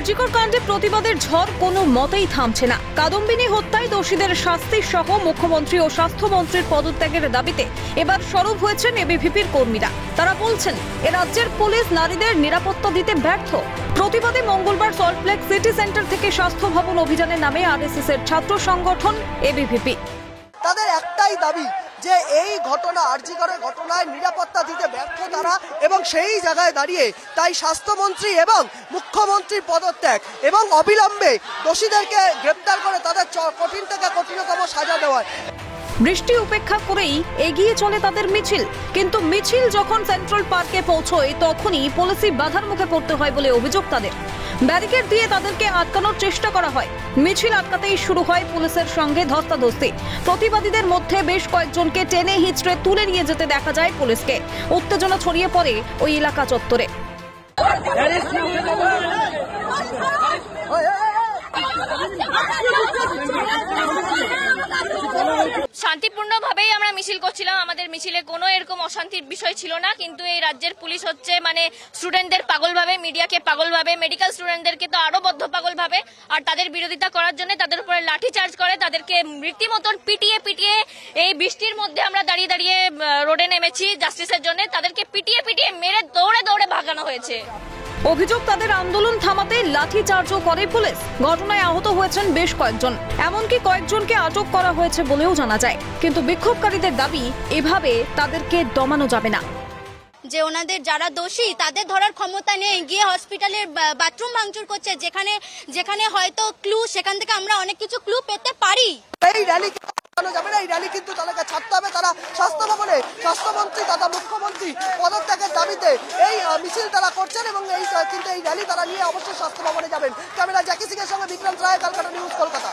আরজিকর কাণ্ডে প্রতিবাদের ঝড় কোনো মতেই থামছে না। কাদম্বিনী হত্যায় দোষীদের শাস্তি সহ মুখ্যমন্ত্রী ও স্বাস্থ্যমন্ত্রীর পদত্যাগের দাবিতে এবার সরব হয়েছেন এবিভিপির কর্মীরা। তারা বলছেন, এ রাজ্যের পুলিশ নারীদের নিরাপত্তা দিতে ব্যর্থ। প্রতিবাদে মঙ্গলবার সল্টলেক সিটি সেন্টার থেকে স্বাস্থ্য ভবন অভিযানের নামে আরএসএস এর ছাত্র সংগঠন এবিভিপি। তাদের একটাই দাবি যে এই ঘটনা আরজিকরের ঘটনায় নিরাপত্তা দিতে ব্যর্থ তারা, এবং সেই জায়গায় দাঁড়িয়ে তাই স্বাস্থ্যমন্ত্রী এবং মুখ্যমন্ত্রীর পদত্যাগ এবং অবিলম্বে দোষীদেরকে গ্রেপ্তার করে তাদের কঠিন থেকে কঠিনতম সাজা দেওয়ার। বৃষ্টি উপেক্ষা করেই এগিয়ে চলে তাদের মিছিল, কিন্তু মিছিল যখন সেন্ট্রাল পার্কে পৌঁছয় তখনই পুলিশি বাধার মুখে পড়তে হয় বলে অভিযোগ তাদের। ব্যারিকেড দিয়ে তাদেরকে আটকানোর চেষ্টা করা হয়। মিছিল আটকাতেই শুরু হয় পুলিশের সঙ্গে ধস্তাধস্তি। প্রতিবাদীদের মধ্যে বেশ কয়েকজনকে টেনে হিঁচড়ে তুলে নিয়ে যেতে দেখা যায় পুলিশকে। উত্তেজনা ছড়িয়ে পড়ে ওই এলাকা চত্বরে। শান্তিপূর্ণভাবেই আমরা মিছিল করছিলাম, আমাদের মিছিলে কোনো এরকম অশান্তির বিষয় ছিল না। কিন্তু এই রাজ্যের পুলিশ হচ্ছে স্টুডেন্টদের পাগল ভাবে, মিডিয়াকে পাগল ভাবে, মেডিকেল স্টুডেন্টদেরকে তো আরো বদ্ধ পাগল ভাবে। আর তাদের বিরোধিতা করার জন্য তাদের উপরে লাঠি চার্জ করে, তাদেরকে রীতিমতন পিটিয়ে পিটিয়ে এই বৃষ্টির মধ্যে আমরা দাঁড়িয়ে দাঁড়িয়ে রোডে নেমেছি জাস্টিসের জন্য। তাদেরকে পিটিয়ে পিটিয়ে মেরে দৌড়ে দৌড়ে ভাগানো হয়েছে। অভিযোগ, তাদের আন্দোলন থামাতে লাঠি চার্জও করে পুলিশ। ঘটনায় আহত হয়েছেন বেশ কয়েকজন, এমনকি কয়েকজনকে আটক করা হয়েছে বলেও জানা যায়। কিন্তু বিক্ষোভকারীদের দাবি, এভাবে তাদেরকে দমানো যাবে না। যে ওনাদের যারা দোষী তাদের ধরার ক্ষমতা নেই, গিয়ে হসপিটালের বাথরুম ভাঙচুর করছে, যেখানে হয়তো ক্লু, সেখান থেকে আমরা অনেক কিছু ক্লু পেতে পারি। এই র্যালি যাবে না, এই র্যালি কিন্তু তাদেরকে ছাড়তে হবে। তারা স্বাস্থ্য ভবনে স্বাস্থ্যমন্ত্রী তথা মুখ্যমন্ত্রী পদত্যাগের দাবিতে এই মিছিল তারা করছেন, এবং এই র্যালি তারা নিয়ে অবশ্যই স্বাস্থ্য ভবনে যাবেন। ক্যামেরা জ্যাকি সিং এর সঙ্গে বিক্রম রায়, কলকাতা নিউজ, কলকাতা।